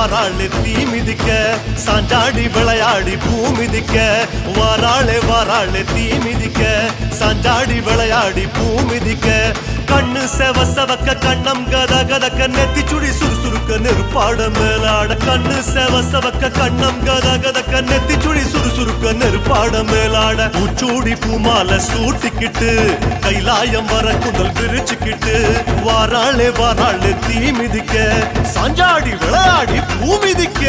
வாராளே தீ மிதிக்க சாஞ்சாடி விளையாடி பூ மிதிக்க வாராளே வாராளே தீ மிதிக்க சாஞ்சாடி விளையாடி பூ மிதிக்க கண்ணு செவ செவக்க கண்ணம் கத கதக்க நெத்தி சுடி சுறுசுறுக்க நெருப்பாட மேலாட கண்ணு செவ செவக்க கண்ணம் கத கதக்க நெத்தி சுடி சுறுசுறுக்க நெருப்பாட மேலாட பூச்சூடி பூமால சூட்டிக்கிட்டு கைலாயம் வர குதல் விரிச்சுக்கிட்டு வாராளே வாராளே தீ மிதிக்க சாஞ்சாடி விளையாடி பூ மிதிக்க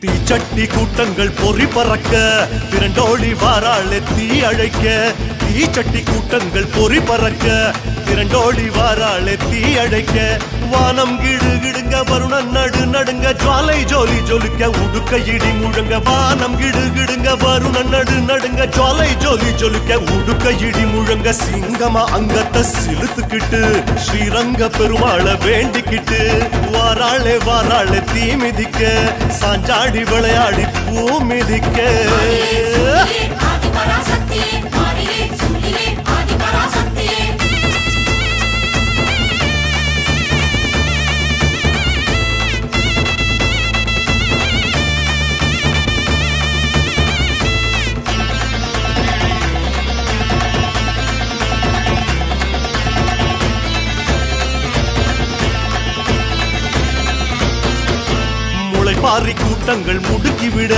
தீச்சட்டி கூட்டங்கள் பொறி பறக்க திரண்டோடி வாராளே தீ அழைக்க தீச்சட்டி கூட்டங்கள் பொறி பறக்க திரண்டோடி வாராளே தீ அழைக்க வானம் கிடு கிடுங்க வருணன் நடு நடுங்க ஜுவாலை ஜோலி ஜொலிக்க உடுக்க இடி முழங்க வானம் கிடு கிடுங்க வருணன் நடு நடுங்க ஜுவாலை ஜோலி ஜொலிக்க உடுக்க இடி முழங்க சிங்கமா அங்கத்தை சிலுத்துக்கிட்டு ஸ்ரீரங்க பெருமாளை வேண்டிக்கிட்டு வாராளே வாராளே தீ மிதிக்க சாஞ்சாடி விளையாடி பூ மிதிக்க பாரி கூட்டங்கள் முடுக்கிவிட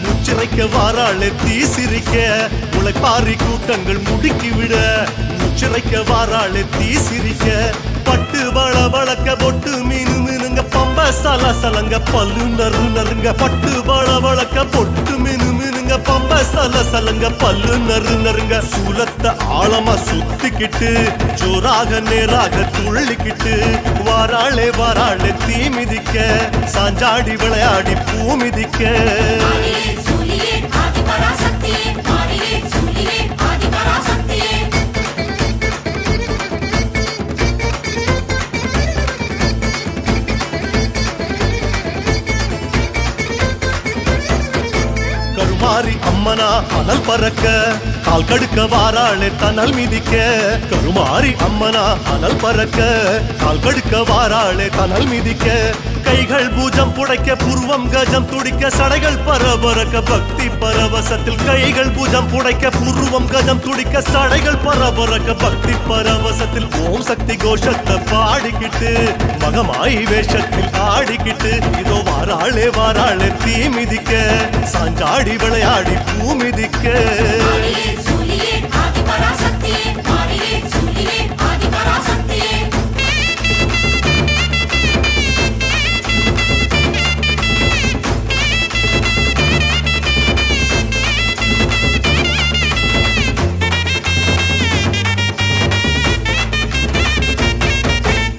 முச்சிறைக்க வாராளே தீ சிரிக்க முளைப்பாரி கூட்டங்கள் முடுக்கிவிட முச்சிறைக்க வாராளே தீ சிரிக்க பட்டு வள வளக்க பொட்டு மீனு மீனுங்க பம்ப சல சலங்க பல்லு நறு நறுங்க பட்டு வள வளக்க பொட்டு மீனு மீனுங்க பம்ப சல சலங்க பல்லு நறு நறுங்க சூலத்தை ஆழமா சுத்திக்கிட்டு ஜோராக நேராக துள்ளிக்கிட்டு வாராளே வாராளே தீ மிதிக்க சாஞ்சாடி விளையாடி பூ மிதிக்க கருமாரி அம்மனா அனல் பறக்க கால் கடுக்க வாராளே தனல் மிதிக்க கருமாரி அம்மனா அனல் பறக்க கால் கடுக்க வாராளே தனல் மிதிக்க கைகள் பூஜம் புடைக்க புருவம் கஜம் துடிக்க சடைகள் பரபரக்க பக்தி பரவசத்தில் கைகள் பூஜம் புடைக்க புருவம் கஜம் துடிக்க சடைகள் பரபரக்க பக்தி பரவசத்தில் ஓம் சக்தி கோஷத்தை பாடிக்கிட்டு மகமாயி வேஷத்தில் ஆடிக்கிட்டு இதோ வாராளே வாராளே தீ மிதிக்க சாஞ்சாடி விளையாடி பூ மிதிக்க